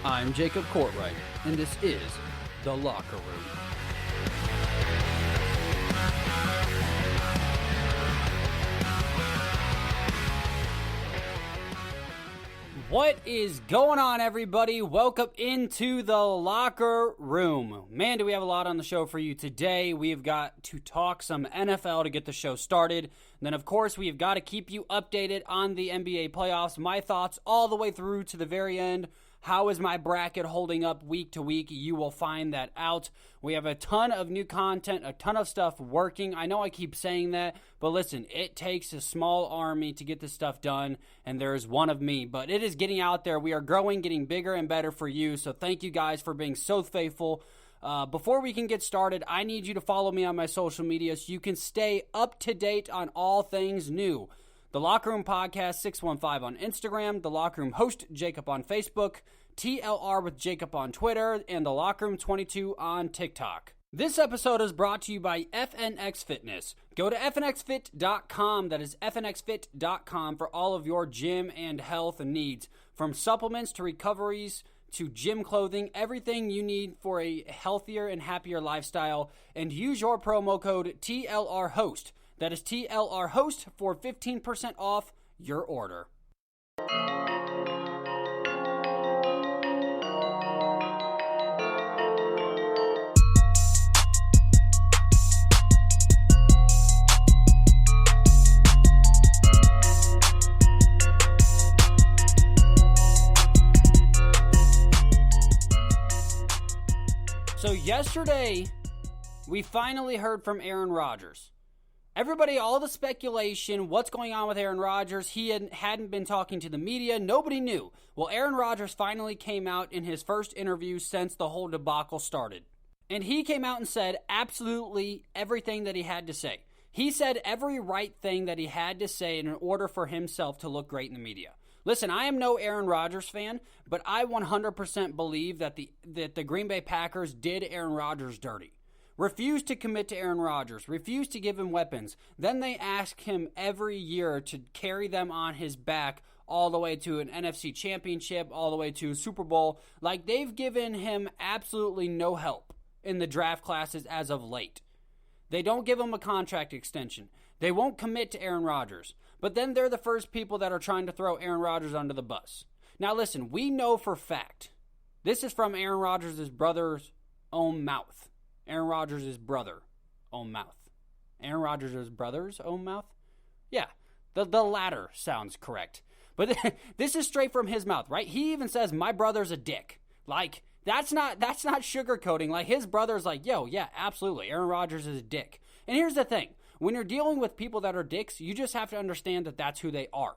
I'm Jacob Courtwright, and this is The Locker Room. What is going on, everybody? Welcome into The Locker Room. Man, do we have a lot on the show for you today. We've got to talk some NFL to get the show started. And then, of course, we've got to keep you updated on the NBA playoffs. My thoughts all the way through to the very end. How is my bracket holding up week to week? You will find that out. We have a ton of new content, a ton of stuff working. I know I keep saying that, but listen, it takes a small army to get this stuff done, and there is one of me. But it is getting out there. We are growing, getting bigger and better for you. So thank you guys for being so faithful. Before we can get started, I need you to follow me on my social media so you can stay up to date on all things new. The Locker Room Podcast 615 on Instagram, The Locker Room Host Jacob on Facebook, TLR with Jacob on Twitter, and The Locker Room 22 on TikTok. This episode is brought to you by FNX Fitness. Go to fnxfit.com, that is fnxfit.com, for all of your gym and health needs. From supplements to recoveries to gym clothing, everything you need for a healthier and happier lifestyle. And use your promo code TLRHOST. That is TLR Host for 15% off your order. So yesterday, we finally heard from Aaron Rodgers. Everybody, all the speculation, what's going on with Aaron Rodgers, he hadn't been talking to the media, nobody knew. Well, Aaron Rodgers finally came out in his first interview since the whole debacle started. And he came out and said absolutely everything that he had to say. He said every right thing that he had to say in order for himself to look great in the media. Listen, I am no Aaron Rodgers fan, but I 100% believe that the Green Bay Packers did Aaron Rodgers dirty. Refused to commit to Aaron Rodgers, refused to give him weapons. Then they ask him every year to carry them on his back all the way to an NFC championship, all the way to a Super Bowl. Like, they've given him absolutely no help in the draft classes as of late. They don't give him a contract extension. They won't commit to Aaron Rodgers. But then they're the first people that are trying to throw Aaron Rodgers under the bus. Now listen, we know for fact, this is from Aaron Rodgers' brother's own mouth. Aaron Rodgers' brother, own mouth. Aaron Rodgers' brother's own mouth? Yeah, the latter sounds correct. But this is straight from his mouth, right? He even says, my brother's a dick. Like, that's not sugarcoating. Like, his brother's like, yo, yeah, absolutely, Aaron Rodgers is a dick. And here's the thing. When you're dealing with people that are dicks, you just have to understand that that's who they are.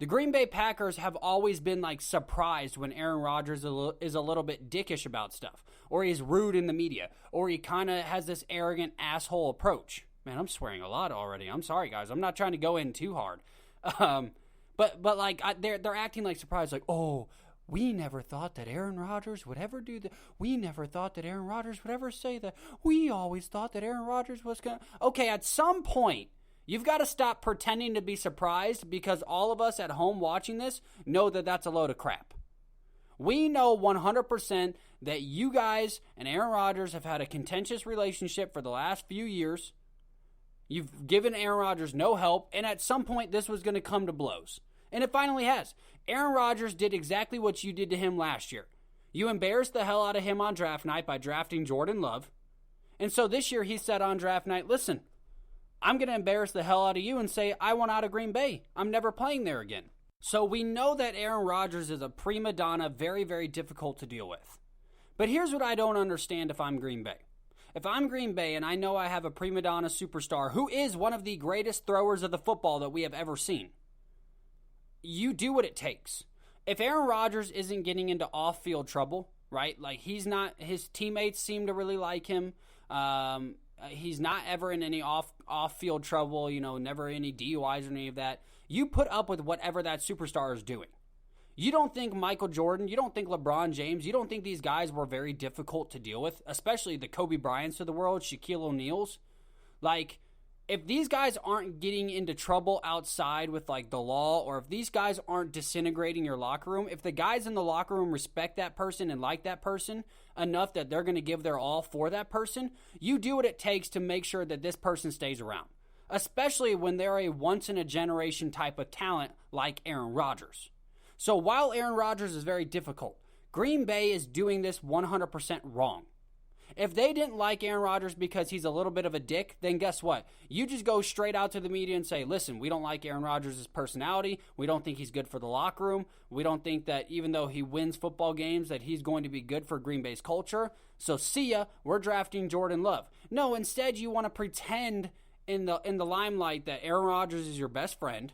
The Green Bay Packers have always been, like, surprised when Aaron Rodgers is a little bit dickish about stuff, or he's rude in the media, or he kind of has this arrogant asshole approach. Man, I'm swearing a lot already. I'm sorry, guys. I'm not trying to go in too hard. But like, they're acting like surprised, like, oh, we never thought that Aaron Rodgers would ever do that. We never thought that Aaron Rodgers would ever say that. We always thought that Aaron Rodgers was going to... Okay, at some point, you've got to stop pretending to be surprised, because all of us at home watching this know that that's a load of crap. We know 100% that you guys and Aaron Rodgers have had a contentious relationship for the last few years. You've given Aaron Rodgers no help, and at some point this was going to come to blows. And it finally has. Aaron Rodgers did exactly what you did to him last year. You embarrassed the hell out of him on draft night by drafting Jordan Love. And so this year he said on draft night, listen, I'm going to embarrass the hell out of you and say I want out of Green Bay. I'm never playing there again. So we know that Aaron Rodgers is a prima donna, very, very difficult to deal with. But here's what I don't understand if I'm Green Bay. If I'm Green Bay and I know I have a prima donna superstar who is one of the greatest throwers of the football that we have ever seen, you do what it takes. If Aaron Rodgers isn't getting into off-field trouble, right? Like, he's not, his teammates seem to really like him. He's not ever in any off-field trouble, never any DUIs or any of that. You put up with whatever that superstar is doing. You don't think Michael Jordan, you don't think LeBron James, you don't think these guys were very difficult to deal with, especially the Kobe Bryants of the world, Shaquille O'Neals? Like, if these guys aren't getting into trouble outside with like the law, or if these guys aren't disintegrating your locker room, if the guys in the locker room respect that person and like that person enough that they're going to give their all for that person, you do what it takes to make sure that this person stays around, especially when they're a once-in-a-generation type of talent like Aaron Rodgers. So while Aaron Rodgers is very difficult, Green Bay is doing this 100% wrong. If they didn't like Aaron Rodgers because he's a little bit of a dick, then guess what? You just go straight out to the media and say, listen, we don't like Aaron Rodgers' personality. We don't think he's good for the locker room. We don't think that even though he wins football games that he's going to be good for Green Bay's culture. So see ya, we're drafting Jordan Love. No, instead you want to pretend in the limelight that Aaron Rodgers is your best friend,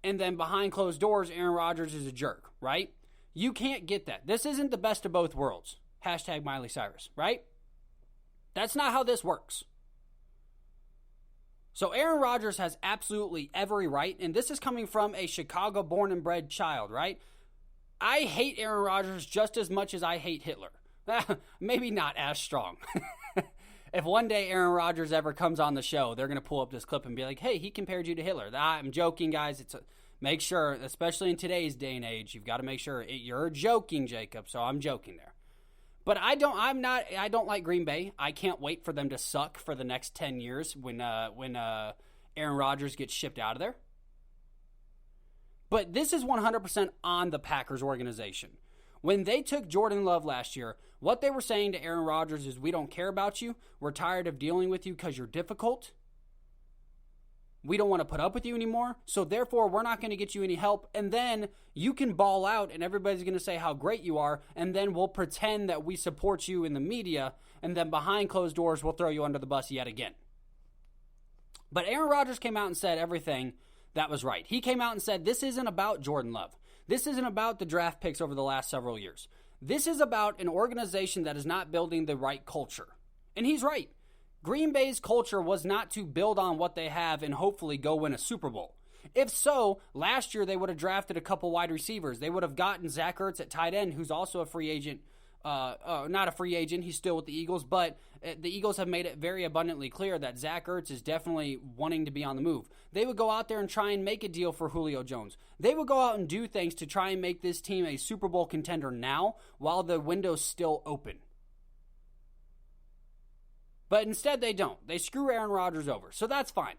and then behind closed doors, Aaron Rodgers is a jerk, right? You can't get that. This isn't the best of both worlds. Hashtag Miley Cyrus, right? That's not how this works. So Aaron Rodgers has absolutely every right, and this is coming from a Chicago born and bred child, right? I hate Aaron Rodgers just as much as I hate Hitler. Maybe not as strong. If one day Aaron Rodgers ever comes on the show, they're going to pull up this clip and be like, hey, he compared you to Hitler. I'm joking, guys. Make sure, especially in today's day and age, you've got to make sure you're joking, Jacob. So I'm joking there. But I don't like Green Bay. I can't wait for them to suck for the next 10 years when Aaron Rodgers gets shipped out of there. But this is 100% on the Packers organization. When they took Jordan Love last year, what they were saying to Aaron Rodgers is, we don't care about you. We're tired of dealing with you because you're difficult. We don't want to put up with you anymore, so therefore we're not going to get you any help, and then you can ball out and everybody's going to say how great you are, and then we'll pretend that we support you in the media, and then behind closed doors we'll throw you under the bus yet again. But Aaron Rodgers came out and said everything that was right. He came out and said this isn't about Jordan Love. This isn't about the draft picks over the last several years. This is about an organization that is not building the right culture. And he's right. Green Bay's culture was not to build on what they have and hopefully go win a Super Bowl. If so, last year they would have drafted a couple wide receivers. They would have gotten Zach Ertz at tight end, who's also a free agent. Not a free agent, he's still with the Eagles, but the Eagles have made it very abundantly clear that Zach Ertz is definitely wanting to be on the move. They would go out there and try and make a deal for Julio Jones. They would go out and do things to try and make this team a Super Bowl contender now while the window's still open. But instead they don't. They screw Aaron Rodgers over. So that's fine.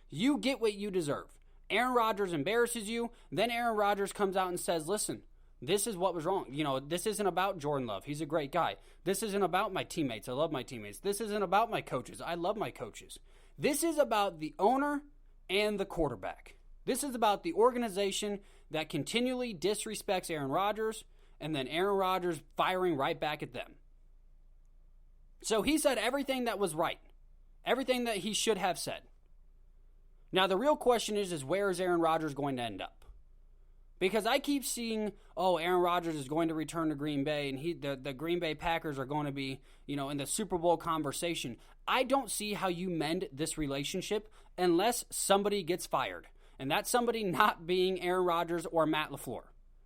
You get what you deserve. Aaron Rodgers embarrasses you. Then Aaron Rodgers comes out and says, listen, this is what was wrong. This isn't about Jordan Love. He's a great guy. This isn't about my teammates. I love my teammates. This isn't about my coaches. I love my coaches. This is about the owner and the quarterback. This is about the organization that continually disrespects Aaron Rodgers, and then Aaron Rodgers firing right back at them. So he said everything that was right. Everything that he should have said. Now the real question is where is Aaron Rodgers going to end up? Because I keep seeing, Aaron Rodgers is going to return to Green Bay, and the Green Bay Packers are going to be, in the Super Bowl conversation. I don't see how you mend this relationship unless somebody gets fired. And that's somebody not being Aaron Rodgers or Matt LaFleur.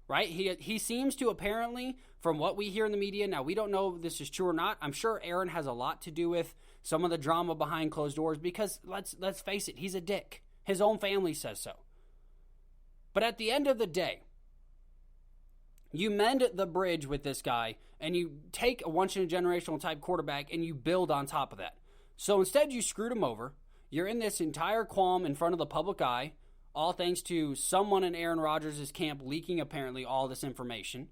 Right? He seems to apparently, from what we hear in the media, now we don't know if this is true or not. I'm sure Aaron has a lot to do with some of the drama behind closed doors because let's face it, he's a dick. His own family says so. But at the end of the day, you mend the bridge with this guy and you take a once-in-a-generational type quarterback and you build on top of that. So instead you screwed him over. You're in this entire qualm in front of the public eye. All thanks to someone in Aaron Rodgers' camp leaking apparently all this information.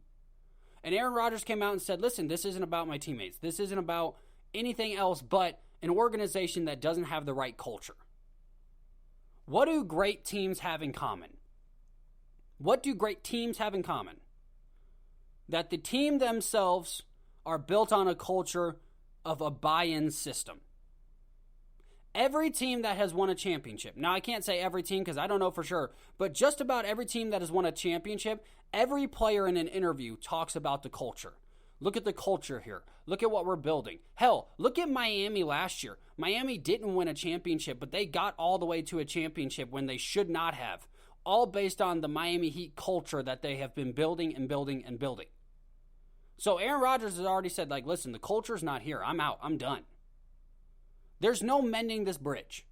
And Aaron Rodgers came out and said, listen, this isn't about my teammates. This isn't about anything else but an organization that doesn't have the right culture. What do great teams have in common? What do great teams have in common? That the team themselves are built on a culture of a buy-in system. Every team that has won a championship, now I can't say every team because I don't know for sure, but just about every team that has won a championship, every player in an interview talks about the culture. Look at the culture here. Look at what we're building. Hell, look at Miami last year. Miami didn't win a championship, but they got all the way to a championship when they should not have. All based on the Miami Heat culture that they have been building and building and building. So Aaron Rodgers has already said, listen, the culture's not here. I'm out. I'm done. There's no mending this bridge.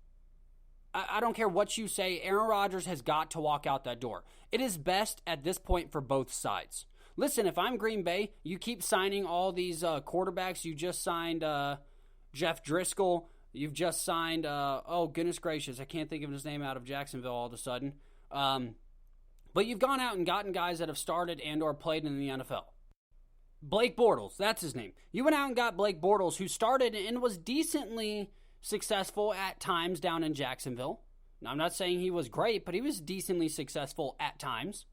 I don't care what you say, Aaron Rodgers has got to walk out that door. It is best at this point for both sides. Listen, if I'm Green Bay, you keep signing all these quarterbacks. You just signed Jeff Driscoll. You've just signed, oh, goodness gracious, I can't think of his name out of Jacksonville all of a sudden. But you've gone out and gotten guys that have started and or played in the NFL. Blake Bortles, that's his name. You went out and got Blake Bortles, who started and was decently successful at times down in Jacksonville. Now, I'm not saying he was great, but he was decently successful at times.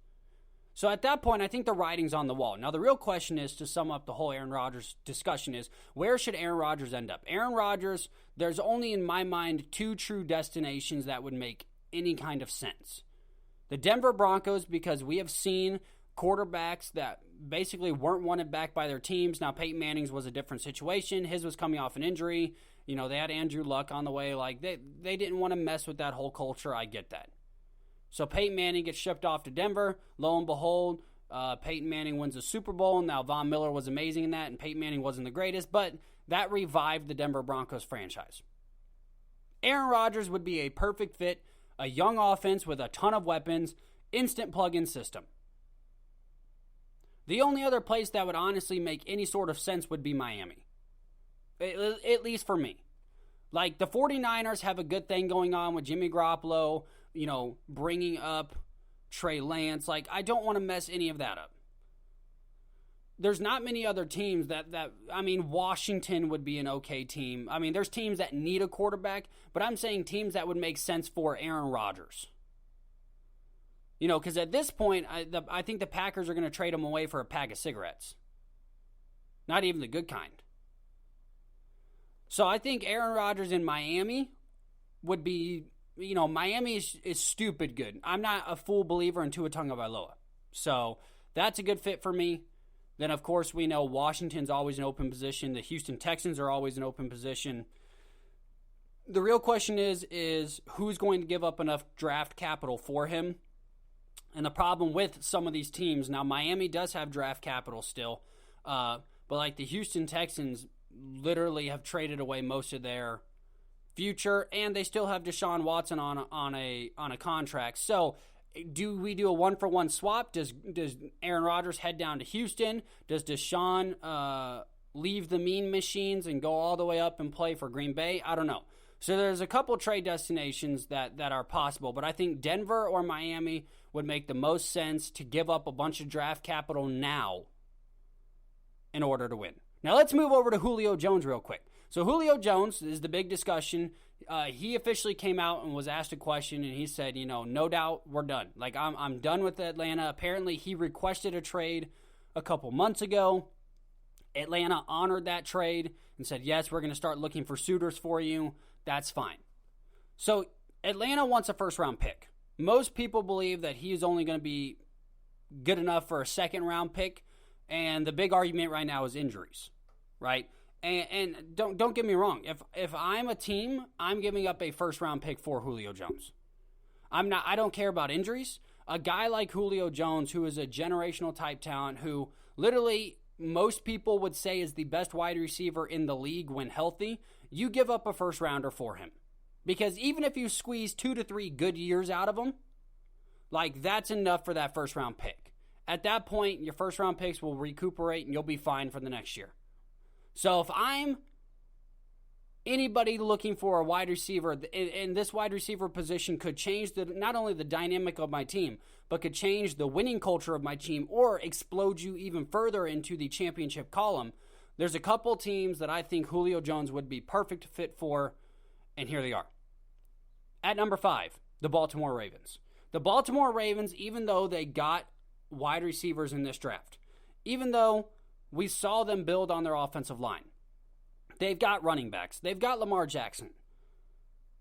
So at that point, I think the writing's on the wall. Now, the real question is, to sum up the whole Aaron Rodgers discussion, is where should Aaron Rodgers end up? Aaron Rodgers, there's only in my mind 2 true destinations that would make any kind of sense. The Denver Broncos, because we have seen quarterbacks that basically weren't wanted back by their teams. Now, Peyton Manning's was a different situation. His was coming off an injury. You know, they had Andrew Luck on the way. Like, they didn't want to mess with that whole culture. I get that. So Peyton Manning gets shipped off to Denver. Lo and behold, Peyton Manning wins a Super Bowl. Now, Von Miller was amazing in that, and Peyton Manning wasn't the greatest, but that revived the Denver Broncos franchise. Aaron Rodgers would be a perfect fit, a young offense with a ton of weapons, instant plug-in system. The only other place that would honestly make any sort of sense would be Miami. At least for me. Like, the 49ers have a good thing going on with Jimmy Garoppolo, you know, bringing up Trey Lance. Like, I don't want to mess any of that up. There's not many other teams that I mean, Washington would be an okay team. I mean, there's teams that need a quarterback, but I'm saying teams that would make sense for Aaron Rodgers. You know, because at this point, I think the Packers are going to trade him away for a pack of cigarettes. Not even the good kind. So I think Aaron Rodgers in Miami would be, you know, Miami is stupid good. I'm not a full believer in Tua Tagovailoa. So that's a good fit for me. Then, of course, we know Washington's always an open position. The Houston Texans are always an open position. The real question is who's going to give up enough draft capital for him? And the problem with some of these teams, now Miami does have draft capital still, but like the Houston Texans literally have traded away most of their future, and they still have Deshaun Watson on a contract. So do we do a 1-for-1 swap? Does Aaron Rodgers head down to Houston? Does Deshaun leave the mean machines and go all the way up and play for Green Bay? I don't know. So there's a couple trade destinations that are possible, but I think Denver or Miami would make the most sense to give up a bunch of draft capital now in order to win. Now let's move over to Julio Jones real quick. So Julio Jones is the big discussion. He officially came out and was asked a question, and he said, you know, no doubt we're done. Like, I'm done with Atlanta. Apparently, he requested a trade a couple months ago. Atlanta honored that trade and said, yes, we're going to start looking for suitors for you. That's fine. So Atlanta wants a first-round pick. Most people believe that he is only going to be good enough for a second-round pick, and the big argument right now is injuries, right? And don't get me wrong. If I'm a team, I'm giving up a first-round pick for Julio Jones. I don't care about injuries. A guy like Julio Jones, who is a generational type talent, who literally most people would say is the best wide receiver in the league when healthy, you give up a first-rounder for him. Because even if you squeeze 2 to 3 good years out of him, like, that's enough for that first-round pick. At that point, your first-round picks will recuperate and you'll be fine for the next year. So if I'm anybody looking for a wide receiver, and this wide receiver position could change not only the dynamic of my team, but could change the winning culture of my team or explode you even further into the championship column, there's a couple teams that I think Julio Jones would be perfect fit for, and here they are. At number 5, the Baltimore Ravens. The Baltimore Ravens, even though they got wide receivers in this draft, even though we saw them build on their offensive line, they've got running backs. They've got Lamar Jackson.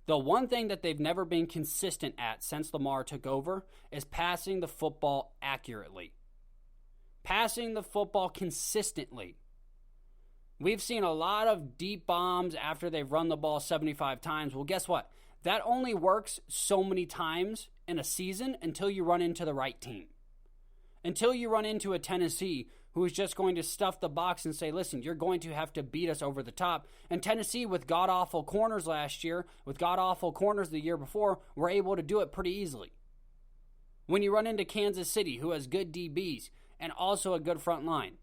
The one thing that they've never been consistent at since Lamar took over is passing the football accurately. Passing the football consistently. We've seen a lot of deep bombs after they've run the ball 75 times. Well, guess what? That only works so many times in a season until you run into the right team. Until you run into a Tennessee who is just going to stuff the box and say, listen, you're going to have to beat us over the top. And Tennessee, with god-awful corners last year, with god-awful corners the year before, were able to do it pretty easily. When you run into Kansas City, who has good DBs and also a good front line,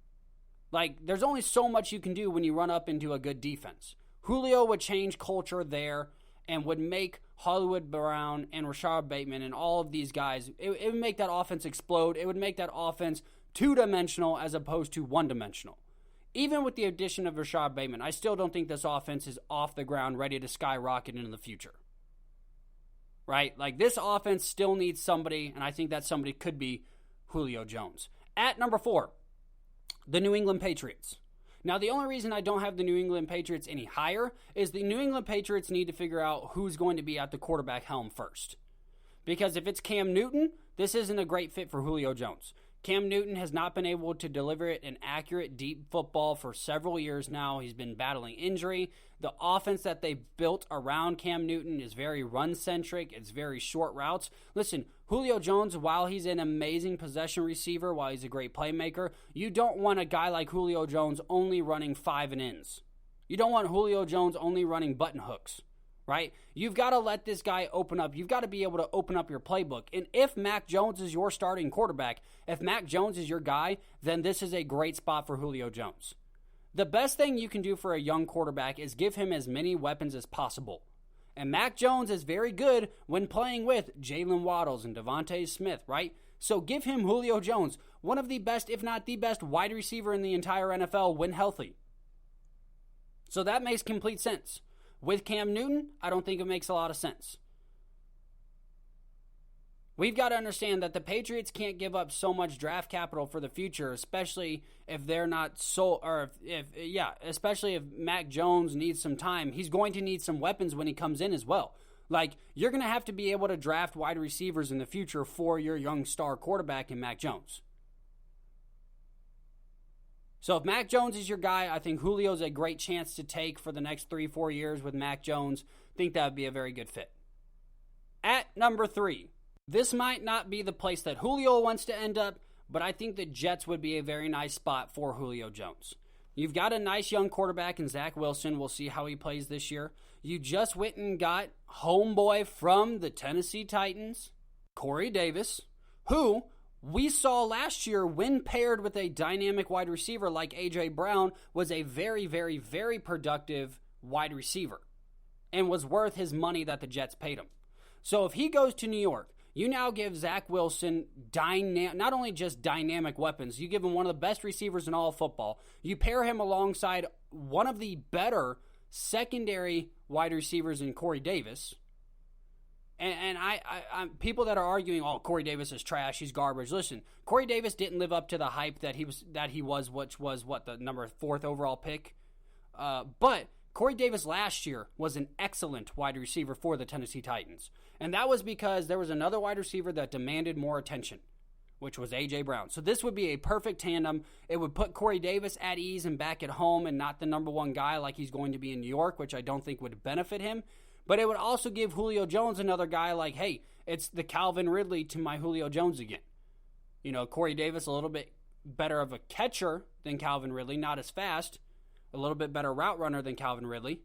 like, there's only so much you can do when you run up into a good defense. Julio would change culture there and would make Hollywood Brown and Rashard Bateman and all of these guys, it would make that offense explode. It would make that offense two-dimensional as opposed to one-dimensional. Even with the addition of Rashard Bateman, I still don't think this offense is off the ground, ready to skyrocket into the future. Right? Like, this offense still needs somebody, and I think that somebody could be Julio Jones. At number 4, the New England Patriots. Now, the only reason I don't have the New England Patriots any higher is the New England Patriots need to figure out who's going to be at the quarterback helm first. Because if it's Cam Newton, this isn't a great fit for Julio Jones. Cam Newton has not been able to deliver an accurate, deep football for several years now. He's been battling injury. The offense that they built around Cam Newton is very run-centric. It's very short routes. Listen, Julio Jones, while he's an amazing possession receiver, while he's a great playmaker, you don't want a guy like Julio Jones only running 5-and-ins. You don't want Julio Jones only running button hooks. Right? You've got to let this guy open up. You've got to be able to open up your playbook. And if Mac Jones is your starting quarterback, if Mac Jones is your guy, then this is a great spot for Julio Jones. The best thing you can do for a young quarterback is give him as many weapons as possible. And Mac Jones is very good when playing with Jalen Waddles and Devontae Smith, right? So give him Julio Jones, one of the best, if not the best, wide receiver in the entire NFL when healthy. So that makes complete sense. With Cam Newton, I don't think it makes a lot of sense. We've got to understand that the Patriots can't give up so much draft capital for the future, especially if they're not especially if Mac Jones needs some time. He's going to need some weapons when he comes in as well. Like, you're going to have to be able to draft wide receivers in the future for your young star quarterback in Mac Jones. So if Mac Jones is your guy, I think Julio's a great chance to take for the next 3-4 years with Mac Jones. I think that would be a very good fit. At number 3, this might not be the place that Julio wants to end up, but I think the Jets would be a very nice spot for Julio Jones. You've got a nice young quarterback in Zach Wilson. We'll see how he plays this year. You just went and got homeboy from the Tennessee Titans, Corey Davis, who we saw last year, when paired with a dynamic wide receiver like A.J. Brown, was a very, very, very productive wide receiver and was worth his money that the Jets paid him. So if he goes to New York, you now give Zach Wilson not only just dynamic weapons, you give him one of the best receivers in all of football. You pair him alongside one of the better secondary wide receivers in Corey Davis. And I'm people that are arguing, oh, Corey Davis is trash, he's garbage. Listen, Corey Davis didn't live up to the hype that he was, which was the number 4th overall pick. But Corey Davis last year was an excellent wide receiver for the Tennessee Titans, and that was because there was another wide receiver that demanded more attention, which was A.J. Brown. So this would be a perfect tandem. It would put Corey Davis at ease and back at home, and not the number 1 guy like he's going to be in New York, which I don't think would benefit him. But it would also give Julio Jones another guy like, hey, it's the Calvin Ridley to my Julio Jones again. You know, Corey Davis a little bit better of a catcher than Calvin Ridley, not as fast, a little bit better route runner than Calvin Ridley.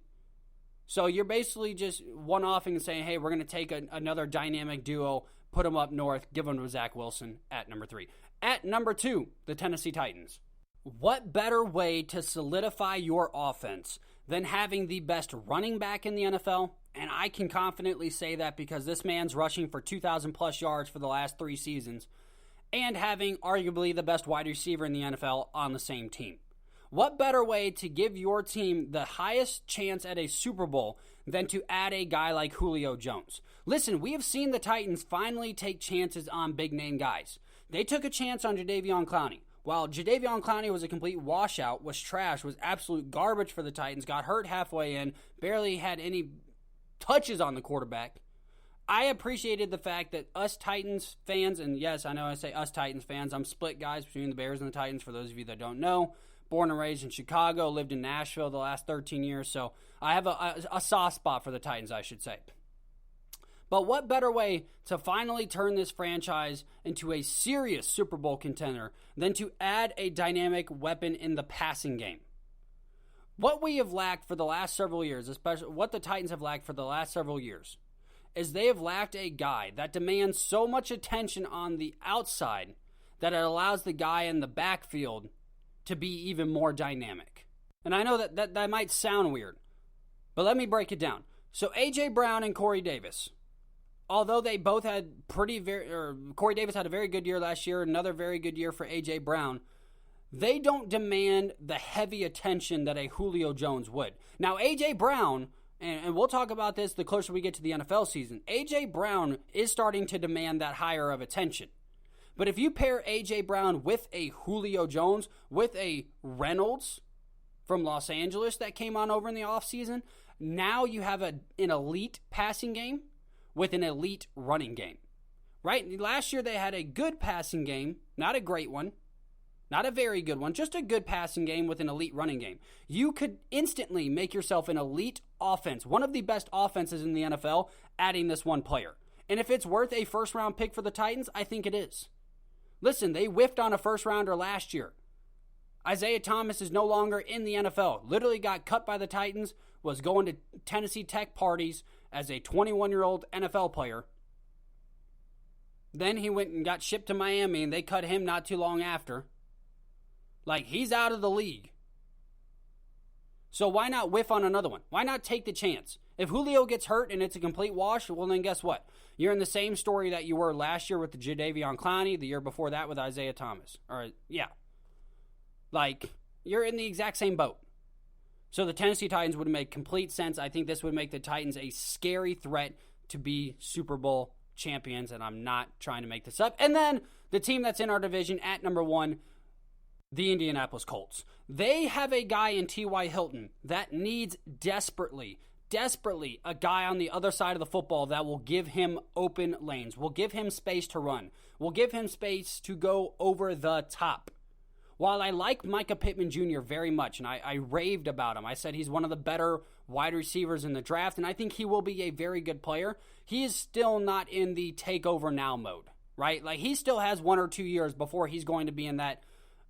So you're basically just one-offing and saying, hey, we're going to take another dynamic duo, put them up north, give them to Zach Wilson at number 3. At number 2, the Tennessee Titans. What better way to solidify your offense than having the best running back in the NFL? And I can confidently say that because this man's rushing for 2,000 plus yards for the last 3 seasons and having arguably the best wide receiver in the NFL on the same team. What better way to give your team the highest chance at a Super Bowl than to add a guy like Julio Jones? Listen, we have seen the Titans finally take chances on big-name guys. They took a chance on Jadeveon Clowney. While Jadeveon Clowney was a complete washout, was trash, was absolute garbage for the Titans, got hurt halfway in, barely had any touches on the quarterback. I appreciated the fact that us Titans fans, and yes, I know I say us Titans fans, I'm split, guys, between the Bears and the Titans, for those of you that don't know. Born and raised in Chicago, lived in Nashville the last 13 years, so I have a soft spot for the Titans, I should say. But what better way to finally turn this franchise into a serious Super Bowl contender than to add a dynamic weapon in the passing game? What we have lacked for the last several years, especially what the Titans have lacked for the last several years, is they have lacked a guy that demands so much attention on the outside that it allows the guy in the backfield to be even more dynamic. And I know that might sound weird, but let me break it down. So A.J. Brown and Corey Davis, although they both had Corey Davis had a very good year last year, another very good year for A.J. Brown, they don't demand the heavy attention that a Julio Jones would. Now, A.J. Brown, and we'll talk about this the closer we get to the NFL season, A.J. Brown is starting to demand that higher of attention. But if you pair A.J. Brown with a Julio Jones, with a Reynolds from Los Angeles that came on over in the offseason, now you have an elite passing game with an elite running game, right? Last year they had a good passing game, not a great one, not a very good one, just a good passing game with an elite running game. You could instantly make yourself an elite offense, one of the best offenses in the NFL, adding this one player. And if it's worth a first-round pick for the Titans, I think it is. Listen, they whiffed on a first-rounder last year. Isaiah Thomas is no longer in the NFL. Literally got cut by the Titans, was going to Tennessee Tech parties as a 21-year-old NFL player. Then he went and got shipped to Miami, and they cut him not too long after. Like, he's out of the league. So why not whiff on another one? Why not take the chance? If Julio gets hurt and it's a complete wash, well, then guess what? You're in the same story that you were last year with the Jadeveon Clowney, the year before that with Isaiah Thomas. Like, you're in the exact same boat. So the Tennessee Titans would make complete sense. I think this would make the Titans a scary threat to be Super Bowl champions, and I'm not trying to make this up. And then the team that's in our division at number 1, the Indianapolis Colts. They have a guy in T.Y. Hilton that needs desperately a guy on the other side of the football that will give him open lanes, will give him space to run, will give him space to go over the top. While I like Micah Pittman Jr. very much, and I raved about him, I said he's one of the better wide receivers in the draft, and I think he will be a very good player, he is still not in the take over now mode, right? Like, he still has 1 or 2 years before he's going to be in that.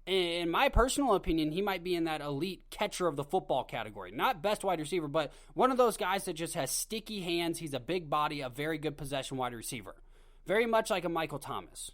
In my personal opinion, he might be in that elite catcher of the football category. Not best wide receiver, but one of those guys that just has sticky hands. He's a big body, a very good possession wide receiver. Very much like a Michael Thomas.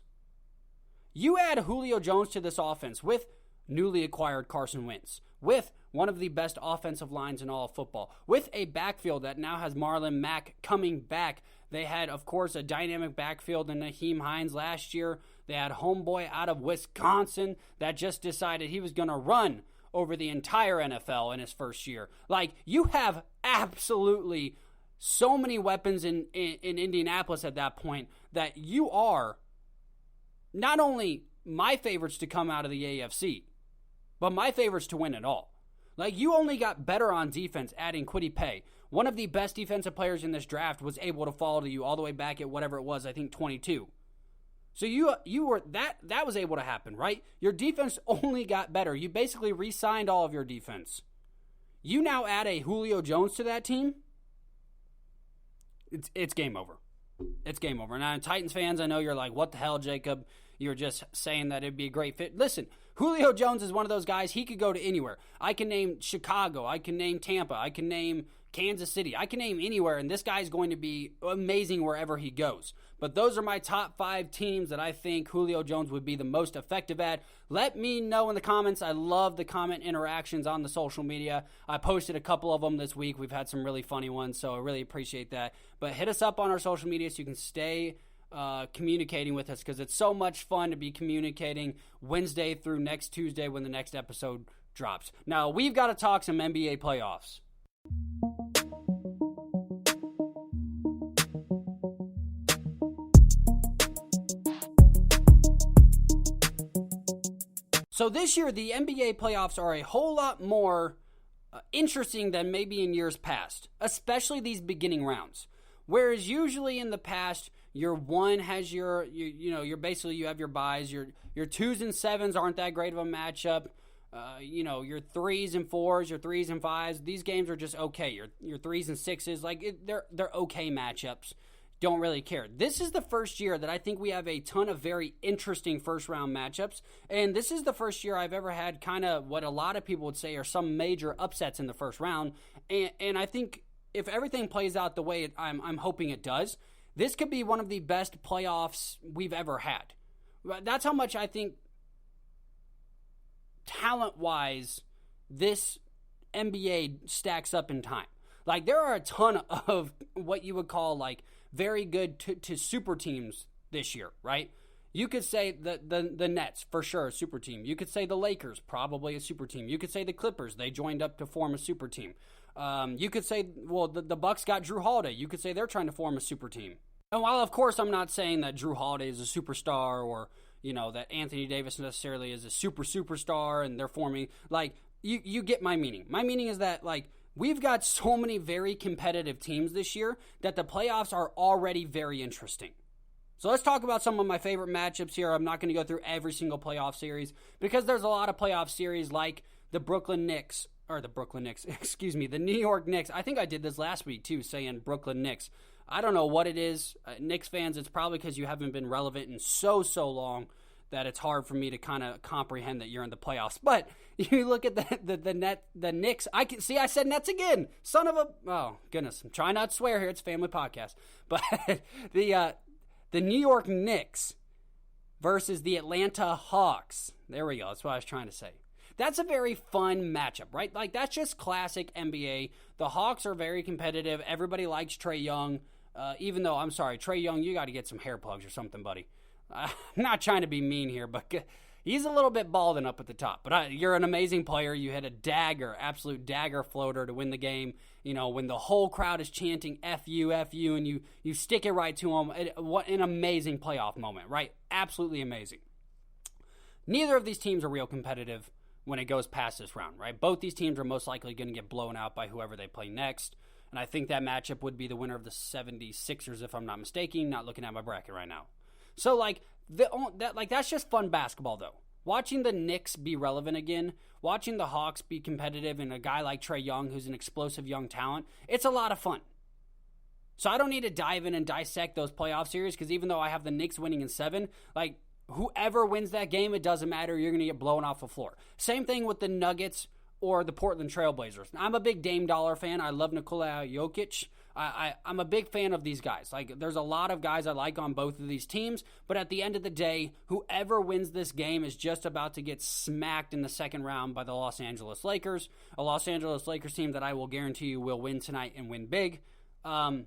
You add Julio Jones to this offense with newly acquired Carson Wentz, with one of the best offensive lines in all of football, with a backfield that now has Marlon Mack coming back. They had, of course, a dynamic backfield in Nyheim Hines last year. They had homeboy out of Wisconsin that just decided he was going to run over the entire NFL in his first year. Like, you have absolutely so many weapons in Indianapolis at that point that you are not only my favorites to come out of the AFC, but my favorites to win it all. Like, you only got better on defense adding Kwity Paye. One of the best defensive players in this draft was able to fall to you all the way back at whatever it was, I think 22. So you were that was able to happen, right? Your defense only got better. You basically re-signed all of your defense. You now add a Julio Jones to that team. It's game over. It's game over. Now, Titans fans, I know you're like, what the hell, Jacob? You're just saying that it'd be a great fit. Listen, Julio Jones is one of those guys, he could go to anywhere. I can name Chicago. I can name Tampa. I can name Kansas City. I can name anywhere, and this guy's going to be amazing wherever he goes. But those are my top 5 teams that I think Julio Jones would be the most effective at. Let me know in the comments. I love the comment interactions on the social media. I posted a couple of them this week. We've had some really funny ones, so I really appreciate that. But hit us up on our social media so you can stay communicating with us, because it's so much fun to be communicating Wednesday through next Tuesday when the next episode drops. Now, we've got to talk some NBA playoffs. So this year, the NBA playoffs are a whole lot more interesting than maybe in years past, especially these beginning rounds. Whereas usually in the past, your 1 has your basically you have your buys. Your 2s and 7s aren't that great of a matchup. Your 3s and 4s, your 3s and 5s, these games are just okay. Your 3s and 6s, they're okay matchups. don't really care. This is the first year that I think we have a ton of very interesting first-round matchups, and this is the first year I've ever had kind of what a lot of people would say are some major upsets in the first round, and I think if everything plays out the way I'm hoping it does, this could be one of the best playoffs we've ever had. That's how much I think talent-wise this NBA stacks up in time. Like, there are a ton of what you would call, like, very good to super teams this year, right? You could say the Nets, for sure, a super team. You could say the Lakers, probably a super team. You could say the Clippers, they joined up to form a super team. You could say, well, the Bucks got Drew Holiday. You could say they're trying to form a super team. And while, of course, I'm not saying that Drew Holiday is a superstar or, you know, that Anthony Davis necessarily is a superstar and they're forming, like, you get my meaning. My meaning is that, like, we've got so many very competitive teams this year that the playoffs are already very interesting. So let's talk about some of my favorite matchups here. I'm not going to go through every single playoff series because there's a lot of playoff series like the the New York Knicks. I think I did this last week too, saying Brooklyn Knicks. I don't know what it is. Knicks fans, it's probably because you haven't been relevant in so long that it's hard for me to kind of comprehend that you're in the playoffs. But you look at the Knicks. I said Nets again. Son of a, oh goodness. I'm trying not to swear here. It's a family podcast. But the New York Knicks versus the Atlanta Hawks. There we go. That's what I was trying to say. That's a very fun matchup, right? Like, that's just classic NBA. The Hawks are very competitive. Everybody likes Trae Young. Even though, I'm sorry, Trae Young, you got to get some hair plugs or something, buddy. I'm not trying to be mean here, but he's a little bit balding up at the top. But you're an amazing player. You hit a absolute dagger floater to win the game. You know, when the whole crowd is chanting F you, and you stick it right to them. What an amazing playoff moment, right? Absolutely amazing. Neither of these teams are real competitive when it goes past this round, right? Both these teams are most likely going to get blown out by whoever they play next. And I think that matchup would be the winner of the 76ers, if I'm not mistaken, not looking at my bracket right now. So, that's just fun basketball, though. Watching the Knicks be relevant again, watching the Hawks be competitive, and a guy like Trae Young, who's an explosive young talent, it's a lot of fun. So I don't need to dive in and dissect those playoff series, because even though I have the Knicks winning in 7, like, whoever wins that game, it doesn't matter. You're going to get blown off the floor. Same thing with the Nuggets or the Portland Trailblazers. I'm a big Dame Dollar fan. I love Nikola Jokic. I'm a big fan of these guys. Like, there's a lot of guys I like on both of these teams, but at the end of the day, whoever wins this game is just about to get smacked in the second round by the Los Angeles Lakers, a Los Angeles Lakers team that I will guarantee you will win tonight and win big. But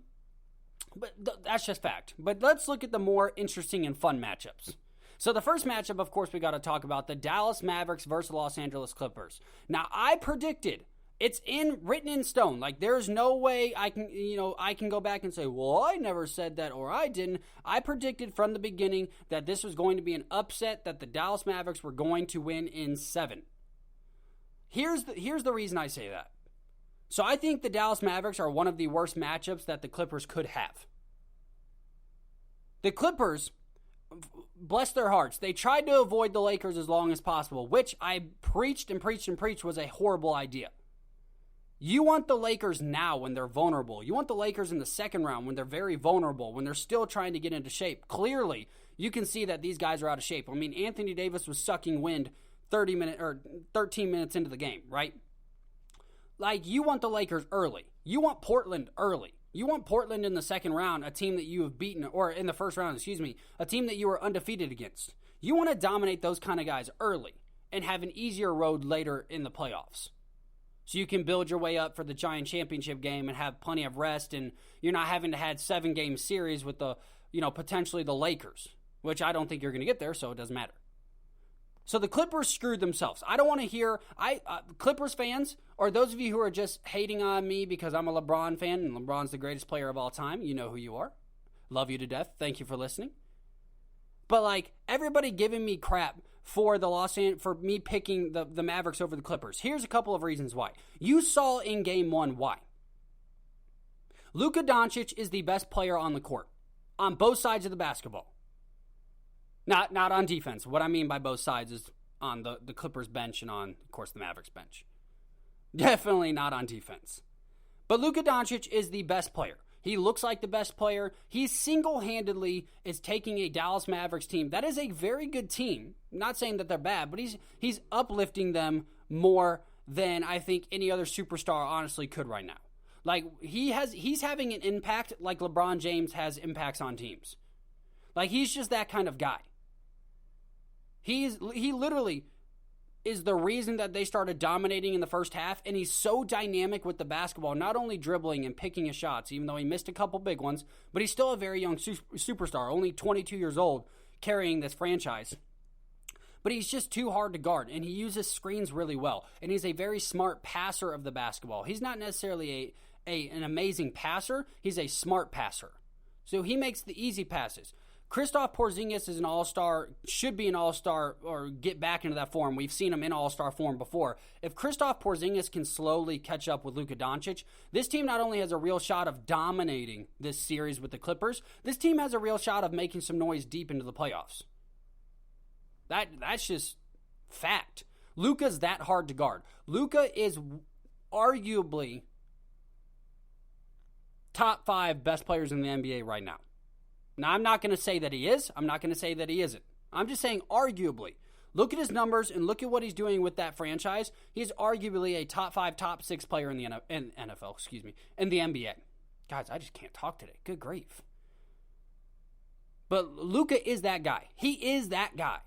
that's just fact. But let's look at the more interesting and fun matchups. So the first matchup, of course, we got to talk about the Dallas Mavericks versus Los Angeles Clippers. Now, I predicted, it's written in stone. Like, there's no way I can go back and say, well, I never said that, or I didn't. I predicted from the beginning that this was going to be an upset, that the Dallas Mavericks were going to win in 7. Here's the reason I say that. So I think the Dallas Mavericks are one of the worst matchups that the Clippers could have. The Clippers, bless their hearts, they tried to avoid the Lakers as long as possible, which I preached was a horrible idea. You want the Lakers now when they're vulnerable. You want the Lakers in the second round when they're very vulnerable, when they're still trying to get into shape. Clearly, you can see that these guys are out of shape. I mean, Anthony Davis was sucking wind 13 minutes into the game, right? Like, you want the Lakers early. You want Portland early. You want Portland in the second round, a team that you have beaten, or in the first round, a team that you were undefeated against. You want to dominate those kind of guys early and have an easier road later in the playoffs. So you can build your way up for the giant championship game and have plenty of rest, and you're not having to have 7-game series with potentially the Lakers, which I don't think you're going to get there, so it doesn't matter. So the Clippers screwed themselves. I don't want to hear, Clippers fans, or those of you who are just hating on me because I'm a LeBron fan and LeBron's the greatest player of all time, you know who you are. Love you to death. Thank you for listening. But, like, everybody giving me crap for me picking the Mavericks over the Clippers. Here's a couple of reasons why. You saw in Game 1 why. Luka Doncic is the best player on the court on both sides of the basketball. Not on defense. What I mean by both sides is on the Clippers bench and on, of course, the Mavericks bench. Definitely not on defense. But Luka Doncic is the best player. He looks like the best player. He single-handedly is taking a Dallas Mavericks team that is a very good team. Not saying that they're bad, but he's uplifting them more than I think any other superstar honestly could right now. Like, he's having an impact like LeBron James has impacts on teams. Like, he's just that kind of guy. He literally is the reason that they started dominating in the first half, and he's so dynamic with the basketball, not only dribbling and picking his shots, even though he missed a couple big ones, but he's still a very young superstar, only 22 years old, carrying this franchise. But he's just too hard to guard, and he uses screens really well, and he's a very smart passer of the basketball. He's not necessarily an amazing passer, he's a smart passer. So he makes the easy passes. Kristaps Porzingis is an all-star, should be an all-star, or get back into that form. We've seen him in all-star form before. If Kristaps Porzingis can slowly catch up with Luka Doncic, this team not only has a real shot of dominating this series with the Clippers, this team has a real shot of making some noise deep into the playoffs. That's just fact. Luka's that hard to guard. Luka is arguably top 5 best players in the NBA right now. Now, I'm not going to say that he is. I'm not going to say that he isn't. I'm just saying arguably. Look at his numbers and look at what he's doing with that franchise. He's arguably a top 5, top 6 player in the NFL, in the NBA. Guys, I just can't talk today. Good grief. But Luka is that guy. He is that guy.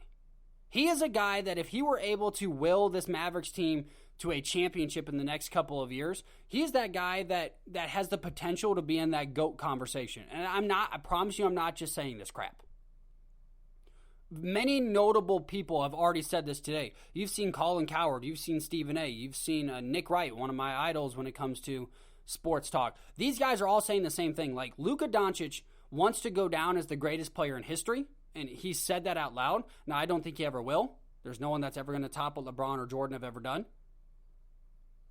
He is a guy that if he were able to will this Mavericks team to a championship in the next couple of years, he is that guy that has the potential to be in that GOAT conversation. And I promise you, I'm not just saying this crap. Many notable people have already said this today. You've seen Colin Cowherd, you've seen Stephen A, you've seen Nick Wright, one of my idols when it comes to sports talk. These guys are all saying the same thing. Like, Luka Doncic wants to go down as the greatest player in history, and he said that out loud. Now, I don't think he ever will. There's no one that's ever going to top what LeBron or Jordan have ever done.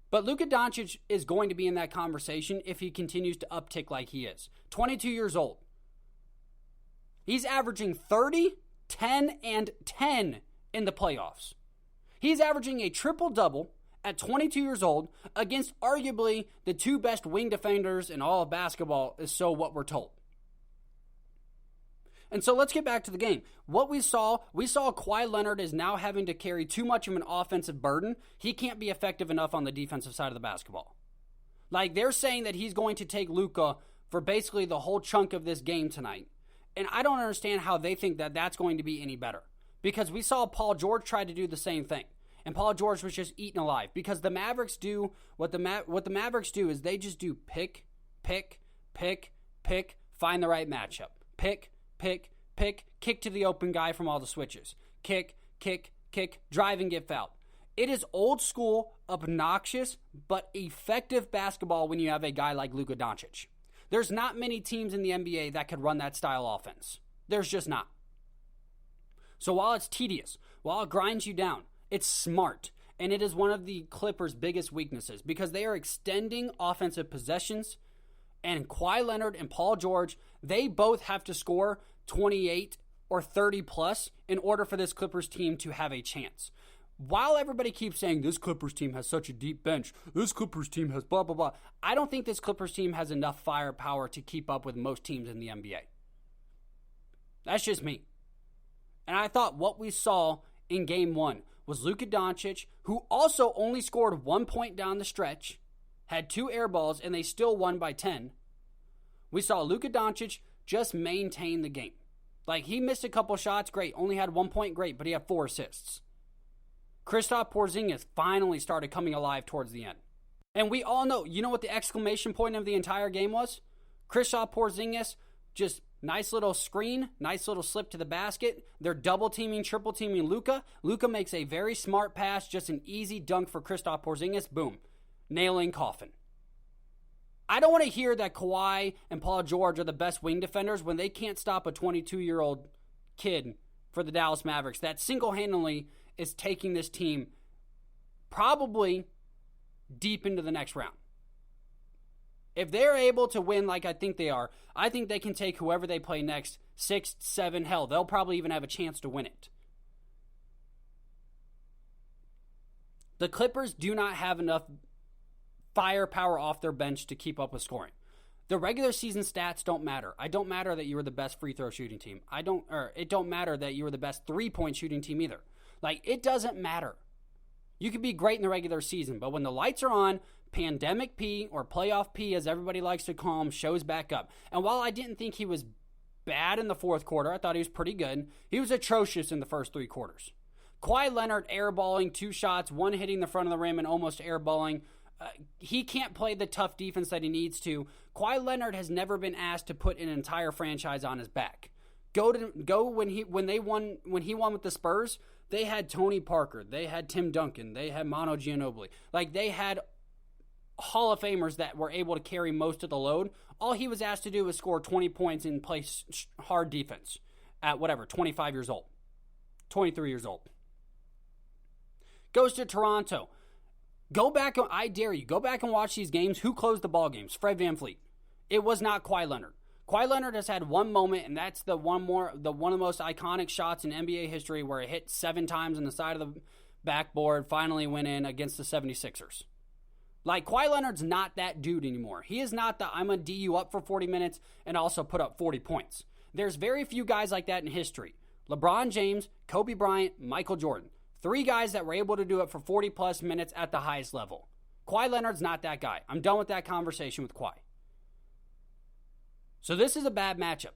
But Luka Doncic is going to be in that conversation if he continues to uptick like he is. 22 years old. He's averaging 30, 10, and 10 in the playoffs. He's averaging a triple-double at 22 years old against arguably the 2 best wing defenders in all of basketball, is so what we're told. And so let's get back to the game. What we saw Kawhi Leonard is now having to carry too much of an offensive burden. He can't be effective enough on the defensive side of the basketball. Like, they're saying that he's going to take Luka for basically the whole chunk of this game tonight. And I don't understand how they think that that's going to be any better. Because we saw Paul George try to do the same thing. And Paul George was just eaten alive. Because the Mavericks do, what the Mavericks do is they just do pick, find the right matchup. Pick, kick to the open guy from all the switches. Kick, drive and get fouled. It is old school, obnoxious, but effective basketball when you have a guy like Luka Doncic. There's not many teams in the NBA that could run that style offense. There's just not. So while it's tedious, while it grinds you down, it's smart. And it is one of the Clippers' biggest weaknesses because they are extending offensive possessions. And Kawhi Leonard and Paul George, they both have to score 28 or 30 plus in order for this Clippers team to have a chance. While everybody keeps saying this Clippers team has such a deep bench, this Clippers team has blah, blah, blah, I don't think this Clippers team has enough firepower to keep up with most teams in the NBA. That's just me. And I thought what we saw in Game 1 was Luka Doncic, who also only scored 1 point down the stretch, had 2 air balls, and they still won by 10. We saw Luka Doncic just maintain the game. Like, he missed a couple shots, great. Only had 1 point, great, but he had 4 assists. Kristaps Porzingis finally started coming alive towards the end. And we all know, you know what the exclamation point of the entire game was? Kristaps Porzingis, just nice little screen, nice little slip to the basket. They're double teaming, triple teaming Luka. Luka makes a very smart pass, just an easy dunk for Kristaps Porzingis. Boom. Nailing coffin. I don't want to hear that Kawhi and Paul George are the best wing defenders when they can't stop a 22-year-old kid for the Dallas Mavericks that single-handedly is taking this team probably deep into the next round. If they're able to win like I think they are, I think they can take whoever they play next 6, 7, hell, they'll probably even have a chance to win it. The Clippers do not have enough firepower off their bench to keep up with scoring. The regular season stats don't matter. I don't matter that you were the best free throw shooting team. It don't matter that you were the best 3-point shooting team either. Like, it doesn't matter. You can be great in the regular season, but when the lights are on, Pandemic P, or Playoff P as everybody likes to call him, shows back up. And while I didn't think he was bad in the fourth quarter, I thought he was pretty good. He was atrocious in the first 3 quarters. Kawhi Leonard airballing 2 shots, 1 hitting the front of the rim and almost airballing. He can't play the tough defense that he needs to. Kawhi Leonard has never been asked to put an entire franchise on his back. When he won with the Spurs, they had Tony Parker, they had Tim Duncan, they had Manu Ginobili. Like, they had Hall of Famers that were able to carry most of the load. All he was asked to do was score 20 points and play hard defense at 25 years old, 23 years old. Goes to Toronto. I dare you, go back and watch these games. Who closed the ball games? Fred VanVleet. It was not Kawhi Leonard. Kawhi Leonard has had one moment, and that's the one of the most iconic shots in NBA history where it hit 7 times on the side of the backboard, finally went in against the 76ers. Like, Kawhi Leonard's not that dude anymore. He is not the I'm going to D you up for 40 minutes and also put up 40 points. There's very few guys like that in history. LeBron James, Kobe Bryant, Michael Jordan. 3 guys that were able to do it for 40-plus minutes at the highest level. Kawhi Leonard's not that guy. I'm done with that conversation with Kawhi. So this is a bad matchup.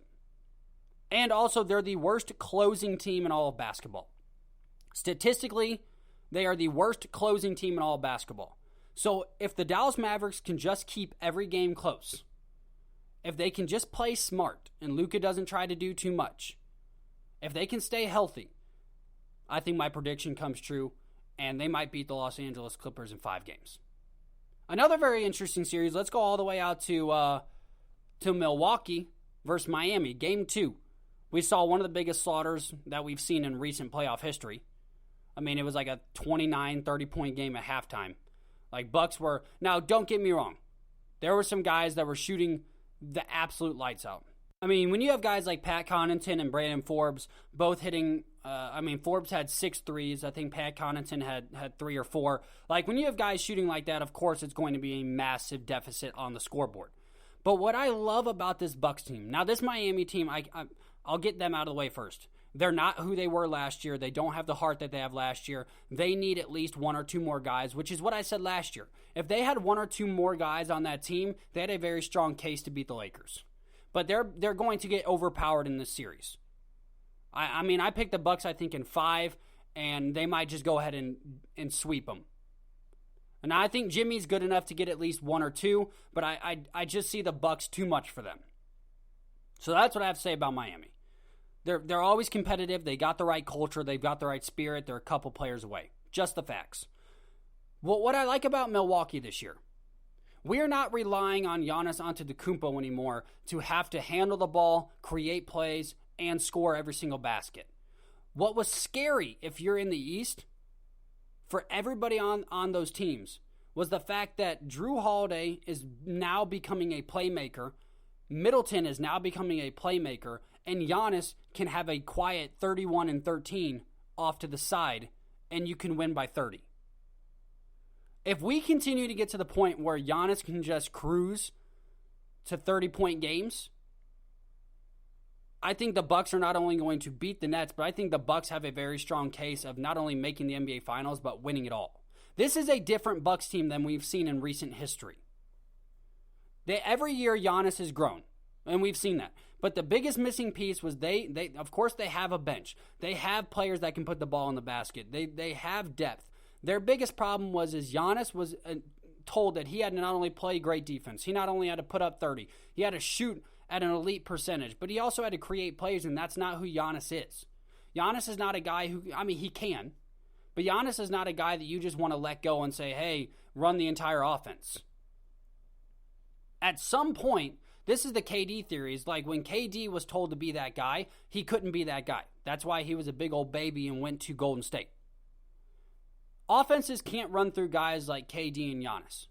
And also, they're the worst closing team in all of basketball. Statistically, they are the worst closing team in all of basketball. So if the Dallas Mavericks can just keep every game close, if they can just play smart and Luka doesn't try to do too much, if they can stay healthy, I think my prediction comes true, and they might beat the Los Angeles Clippers in 5 games. Another very interesting series. Let's go all the way out to Milwaukee versus Miami. Game 2. We saw one of the biggest slaughters that we've seen in recent playoff history. I mean, it was like a 29, 30-point game at halftime. Like, Bucks were... Now, don't get me wrong. There were some guys that were shooting the absolute lights out. I mean, when you have guys like Pat Connaughton and Brandon Forbes both hitting... Forbes had 6 threes. I think Pat Connaughton had 3 or 4. Like, when you have guys shooting like that, of course, it's going to be a massive deficit on the scoreboard. But what I love about this Bucks team... Now, this Miami team, I'll get them out of the way first. They're not who they were last year. They don't have the heart that they have last year. They need at least 1 or 2 more guys, which is what I said last year. If they had 1 or 2 more guys on that team, they had a very strong case to beat the Lakers. But they're going to get overpowered in this series. I picked the Bucks, I think, in 5, and they might just go ahead and sweep them. And I think Jimmy's good enough to get at least 1 or 2, but I just see the Bucks too much for them. So that's what I have to say about Miami. They're always competitive. They got the right culture. They've got the right spirit. They're a couple players away. Just the facts. Well, what I like about Milwaukee this year, we're not relying on Giannis Antetokounmpo anymore to have to handle the ball, create plays, and score every single basket. What was scary, if you're in the East, for everybody on those teams, was the fact that Drew Holiday is now becoming a playmaker, Middleton is now becoming a playmaker, and Giannis can have a quiet 31 and 13 off to the side, and you can win by 30. If we continue to get to the point where Giannis can just cruise to 30-point games, I think the Bucks are not only going to beat the Nets, but I think the Bucks have a very strong case of not only making the NBA Finals, but winning it all. This is a different Bucks team than we've seen in recent history. Every year, Giannis has grown, and we've seen that. But the biggest missing piece was they of course, they have a bench. They have players that can put the ball in the basket. They have depth. Their biggest problem was Giannis was told that he had to not only play great defense, he not only had to put up 30, he had to shoot at an elite percentage, but he also had to create plays, and that's not who Giannis is. Giannis is not a guy who, he can, but Giannis is not a guy that you just want to let go and say, hey, run the entire offense. At some point, this is the KD theories. Like, when KD was told to be that guy, he couldn't be that guy. That's why he was a big old baby and went to Golden State. Offenses can't run through guys like KD and Giannis.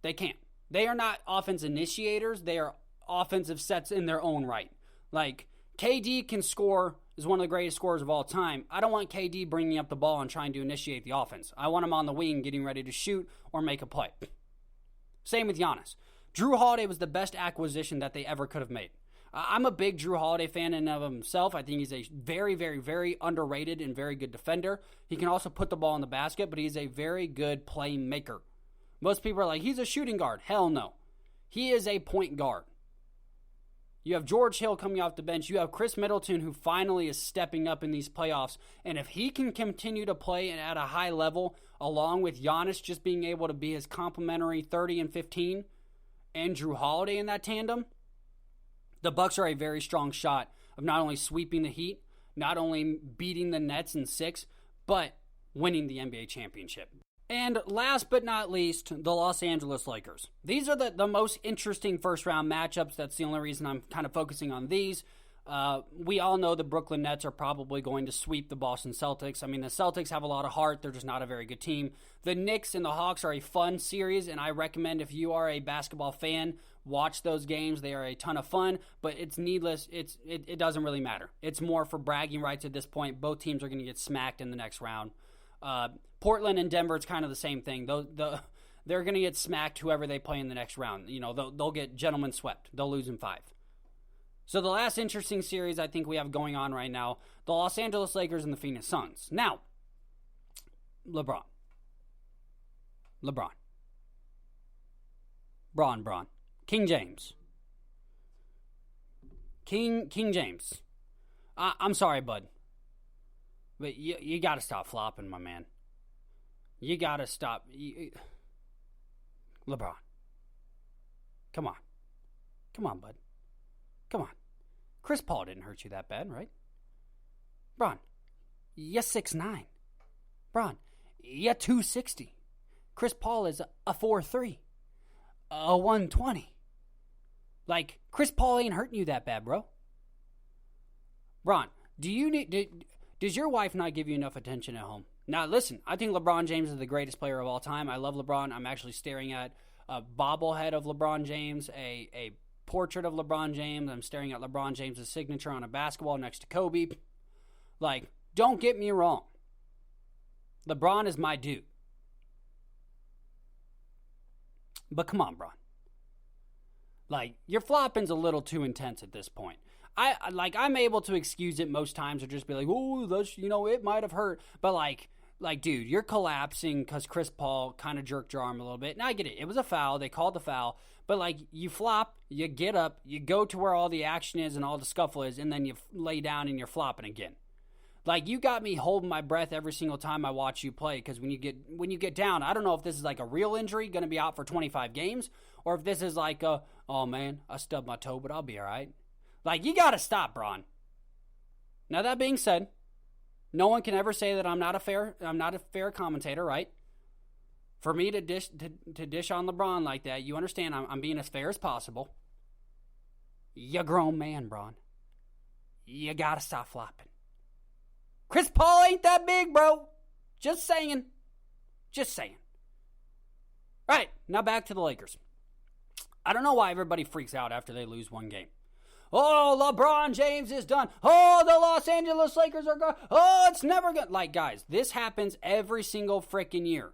They can't. They are not offense initiators. They are offensive sets in their own right. Like, KD can score, is one of the greatest scorers of all time. I don't want KD bringing up the ball and trying to initiate the offense. I want him on the wing getting ready to shoot or make a play. Same with Giannis. Drew Holiday was the best acquisition that they ever could have made. I'm a big Drew Holiday fan in and of himself. I think he's a very, very, very underrated and very good defender. He can also put the ball in the basket, but he's a very good playmaker. Most people are like, he's a shooting guard. Hell no. He is a point guard. You have George Hill coming off the bench. You have Chris Middleton, who finally is stepping up in these playoffs. And if he can continue to play at a high level, along with Giannis just being able to be his complimentary 30 and 15, and Drew Holiday in that tandem, the Bucks are a very strong shot of not only sweeping the Heat, not only beating the Nets in 6, but winning the NBA championship. And last but not least, the Los Angeles Lakers. These are the most interesting first-round matchups. That's the only reason I'm kind of focusing on these. We all know the Brooklyn Nets are probably going to sweep the Boston Celtics. I mean, the Celtics have a lot of heart. They're just not a very good team. The Knicks and the Hawks are a fun series, and I recommend if you are a basketball fan, watch those games. They are a ton of fun, but it's needless. It doesn't really matter. It's more for bragging rights at this point. Both teams are going to get smacked in the next round. Portland and Denver, it's kind of the same thing. They're going to get smacked whoever they play in the next round. You know, they'll get gentlemen swept. They'll lose in 5. So the last interesting series I think we have going on right now, the Los Angeles Lakers and the Phoenix Suns. Now, LeBron. King James. King James. I'm sorry, bud. But you got to stop flopping, my man. You got to stop. LeBron. Come on, bud. Come on. Chris Paul didn't hurt you that bad, right? Bron, you're 6'9". Bron, you're 260. Chris Paul is a 4'3", a 120. Like, Chris Paul ain't hurting you that bad, bro. Bron, does your wife not give you enough attention at home? Now, listen, I think LeBron James is the greatest player of all time. I love LeBron. I'm actually staring at a bobblehead of LeBron James, a portrait of LeBron James. I'm staring at LeBron James' signature on a basketball next to Kobe. Like, don't get me wrong. LeBron is my dude. But come on, Bron. Like, your flopping's a little too intense at this point. I'm able to excuse it most times or just be like, oh, that's, it might have hurt. But like, dude, you're collapsing because Chris Paul kind of jerked your arm a little bit. And I get it. It was a foul. They called the foul. But, like, you flop, you get up, you go to where all the action is and all the scuffle is, and then you lay down and you're flopping again. Like, you got me holding my breath every single time I watch you play, because when you get down, I don't know if this is like a real injury, going to be out for 25 games, or if this is like oh, man, I stubbed my toe, but I'll be all right. Like, you got to stop, Bron. Now, that being said, no one can ever say that I'm not a fair commentator, right? For me to dish on LeBron like that, you understand I'm being as fair as possible. You grown man, Bron. You gotta stop flopping. Chris Paul ain't that big, bro. Just saying. Right, now back to the Lakers. I don't know why everybody freaks out after they lose one game. Oh, LeBron James is done. Oh, the Los Angeles Lakers are gone. Oh, it's never good. Like, guys, this happens every single freaking year.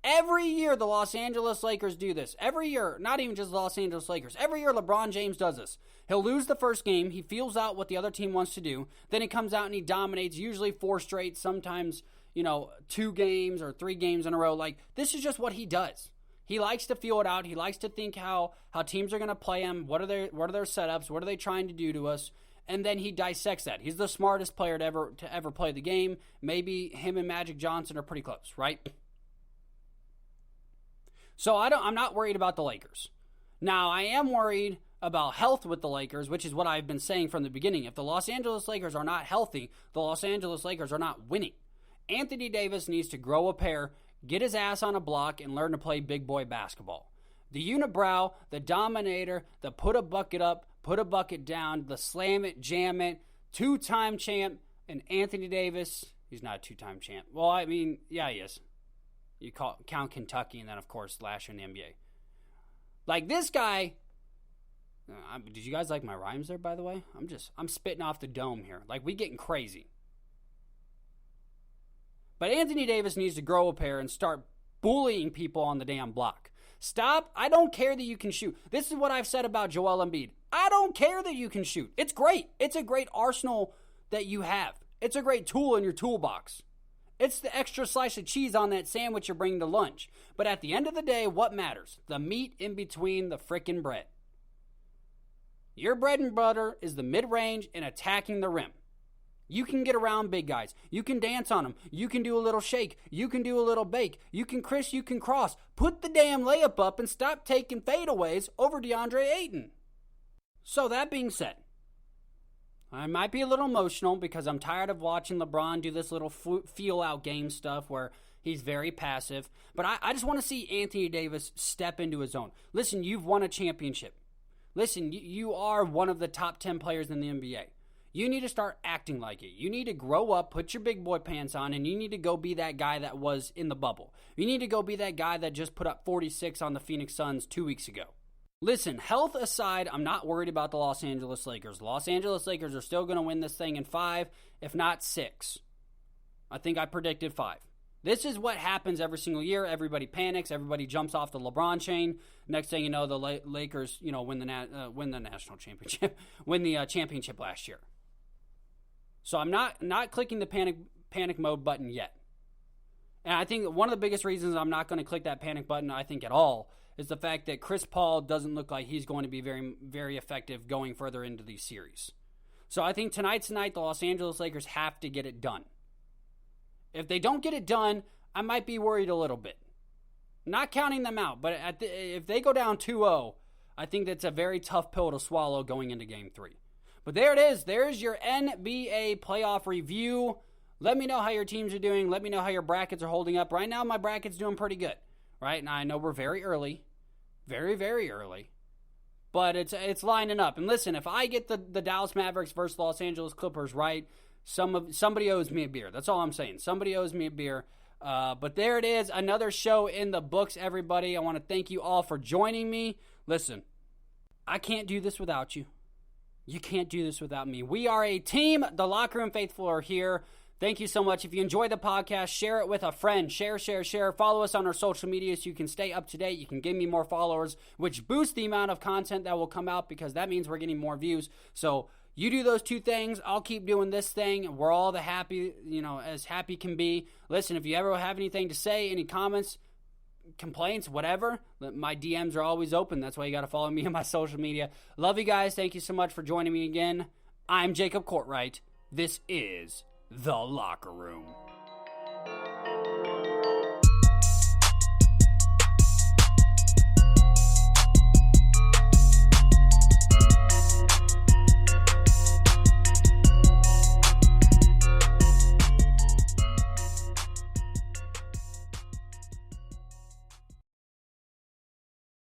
Every year the Los Angeles Lakers do this. Every year, not even just the Los Angeles Lakers. Every year LeBron James does this. He'll lose the first game. He feels out what the other team wants to do. Then he comes out and he dominates, usually 4 straight, sometimes, 2 games or 3 games in a row. Like, this is just what he does. He likes to feel it out. He likes to think how teams are going to play him. What are their setups? What are they trying to do to us? And then he dissects that. He's the smartest player to ever play the game. Maybe him and Magic Johnson are pretty close, right? So I'm not worried about the Lakers. Now, I am worried about health with the Lakers, which is what I've been saying from the beginning. If the Los Angeles Lakers are not healthy, the Los Angeles Lakers are not winning. Anthony Davis needs to grow a pair, get his ass on a block, and learn to play big boy basketball. The unibrow, the dominator, the put a bucket up, put a bucket down, the slam it, jam it, 2-time champ, and Anthony Davis, he's not a 2-time champ. Well, I mean, yeah, he is. You count Kentucky, and then, of course, last year in the NBA. Like, this guy... did you guys like my rhymes there, by the way? I'm spitting off the dome here. Like, we getting crazy. But Anthony Davis needs to grow a pair and start bullying people on the damn block. Stop. I don't care that you can shoot. This is what I've said about Joel Embiid. I don't care that you can shoot. It's great. It's a great arsenal that you have. It's a great tool in your toolbox. It's the extra slice of cheese on that sandwich you're bringing to lunch. But at the end of the day, what matters? The meat in between the frickin' bread. Your bread and butter is the mid-range and attacking the rim. You can get around big guys. You can dance on them. You can do a little shake. You can do a little bake. You can criss, you can cross. Put the damn layup up and stop taking fadeaways over DeAndre Ayton. So that being said, I might be a little emotional because I'm tired of watching LeBron do this little feel-out game stuff where he's very passive. But I just want to see Anthony Davis step into his own. Listen, you've won a championship. Listen, you are one of the top 10 players in the NBA. You need to start acting like it. You need to grow up, put your big boy pants on, and you need to go be that guy that was in the bubble. You need to go be that guy that just put up 46 on the Phoenix Suns 2 weeks ago. Listen, health aside, I'm not worried about the Los Angeles Lakers. The Los Angeles Lakers are still going to win this thing in 5, if not 6. I think I predicted 5. This is what happens every single year. Everybody panics. Everybody jumps off the LeBron chain. Next thing you know, the Lakers, win the national championship, win the championship last year. So I'm not clicking the panic mode button yet. And I think one of the biggest reasons I'm not going to click that panic button, I think at all, is the fact that Chris Paul doesn't look like he's going to be very, very effective going further into these series. So I think tonight's the night the Los Angeles Lakers have to get it done. If they don't get it done, I might be worried a little bit. Not counting them out, but if they go down 2-0, I think that's a very tough pill to swallow going into Game 3. But there it is. There's your NBA playoff review. Let me know how your teams are doing. Let me know how your brackets are holding up. Right now, my bracket's doing pretty good. Right? And I know we're very early. Very, very early. But it's lining up. And listen, if I get the Dallas Mavericks versus Los Angeles Clippers right, somebody owes me a beer. That's all I'm saying. Somebody owes me a beer. But there it is. Another show in the books, everybody. I want to thank you all for joining me. Listen, I can't do this without you. You can't do this without me. We are a team. The Locker Room Faithful are here. Thank you so much. If you enjoy the podcast, share it with a friend. Share. Follow us on our social media so you can stay up to date. You can give me more followers, which boosts the amount of content that will come out because that means we're getting more views. So you do those two things. I'll keep doing this thing. We're all the happy, as happy can be. Listen, if you ever have anything to say, any comments, complaints, whatever, my DMs are always open. That's why you got to follow me on my social media. Love you guys. Thank you so much for joining me again. I'm Jacob Courtwright. This is The Locker Room.